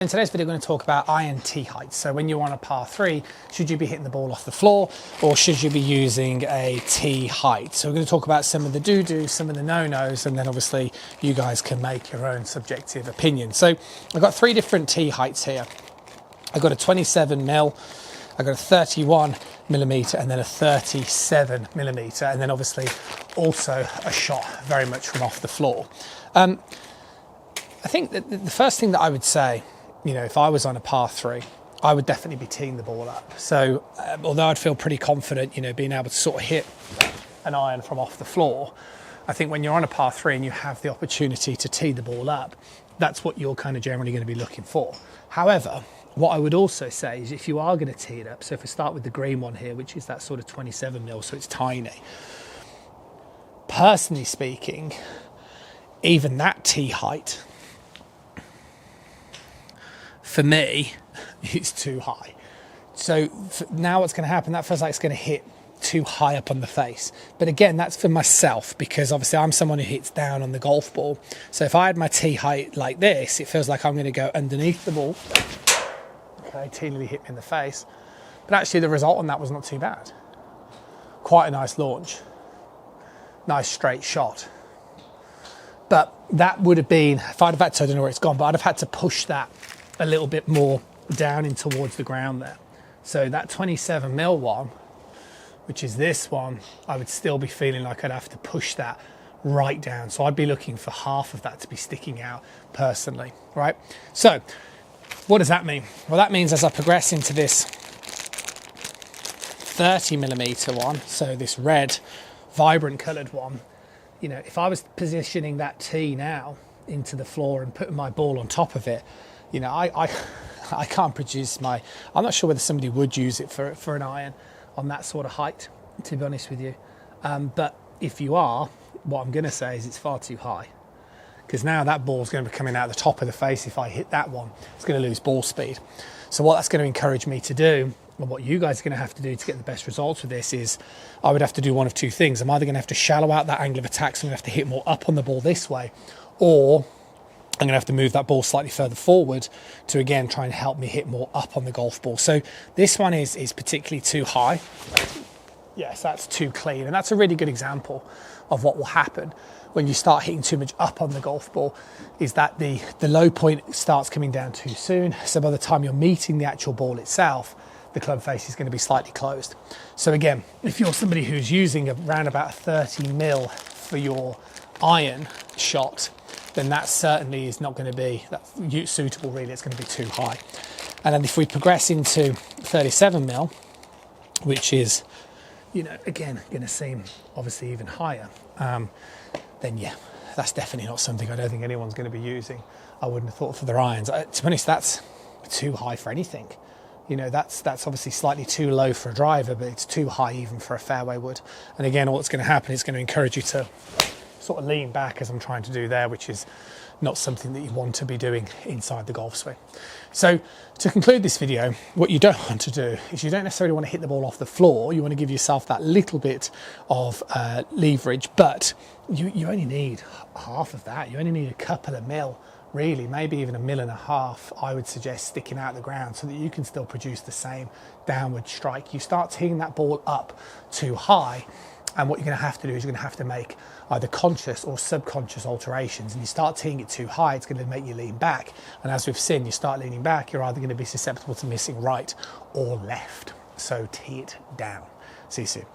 In today's video, we're going to talk about iron tee heights. So when you're on a par 3, should you be hitting the ball off the floor or should you be using a tee height? So we're going to talk about some of the do-dos, some of the no-nos, and then obviously you guys can make your own subjective opinion. So I've got 3 different tee heights here. I've got a 27 mil, I've got a 31 millimeter, and then a 37 millimeter, and then obviously also a shot very much from off the floor. I think that the first thing that I would say, you know, if I was on a par 3, I would definitely be teeing the ball up. So although I'd feel pretty confident, you know, being able to sort of hit an iron from off the floor, I think when you're on a par 3 and you have the opportunity to tee the ball up, that's what you're kind of generally going to be looking for. However, what I would also say is if you are going to tee it up, so if we start with the green one here, which is that sort of 27 mil, so it's tiny. Personally speaking, even that tee height, for me, it's too high. So now what's going to happen, that feels like it's going to hit too high up on the face. But again, that's for myself because obviously I'm someone who hits down on the golf ball. So if I had my tee height like this, it feels like I'm going to go underneath the ball. Okay, tee nearly hit me in the face. But actually the result on that was not too bad. Quite a nice launch. Nice straight shot. But that would have been, if I'd have had to, I don't know where it's gone, but I'd have had to push that a little bit more down in towards the ground there. So that 27 mil one, which is this one, I would still be feeling like I'd have to push that right down. So I'd be looking for half of that to be sticking out personally, right? So what does that mean? Well, that means as I progress into this 30 millimeter one, so this red, vibrant colored one, you know, if I was positioning that tee now into the floor and putting my ball on top of it, you know, I can't produce I'm not sure whether somebody would use it for an iron on that sort of height, to be honest with you. But if you are, what I'm going to say is it's far too high. Because now that ball's going to be coming out the top of the face. If I hit that one, it's going to lose ball speed. So what that's going to encourage me to do, and what you guys are going to have to do to get the best results with this is, I would have to do one of 2 things. I'm either going to have to shallow out that angle of attack, so I'm going to have to hit more up on the ball this way, or I'm going to have to move that ball slightly further forward to, again, try and help me hit more up on the golf ball. So this one is particularly too high. Yes, that's too clean. And that's a really good example of what will happen when you start hitting too much up on the golf ball, is that the low point starts coming down too soon. So by the time you're meeting the actual ball itself, the club face is going to be slightly closed. So again, if you're somebody who's using around about 30 mil for your iron shot, then that certainly is not going to be suitable, really. It's going to be too high. And then if we progress into 37 mil, which is, you know, again, going to seem obviously even higher, then yeah, that's definitely not something I don't think anyone's going to be using. I wouldn't have thought for their irons. To be honest, that's too high for anything. You know, that's obviously slightly too low for a driver, but it's too high even for a fairway wood. And again, all that's going to happen is going to encourage you to sort of lean back, as I'm trying to do there, which is not something that you want to be doing inside the golf swing. So to conclude this video, what you don't want to do is you don't necessarily want to hit the ball off the floor. You want to give yourself that little bit of leverage, but you only need half of that. You only need a couple of mil, really, maybe even 1.5 mil, I would suggest, sticking out the ground so that you can still produce the same downward strike. You start teeing that ball up too high, and what you're going to have to do is you're going to have to make either conscious or subconscious alterations. And you start teeing it too high, it's going to make you lean back. And as we've seen, you start leaning back, you're either going to be susceptible to missing right or left. So tee it down. See you soon.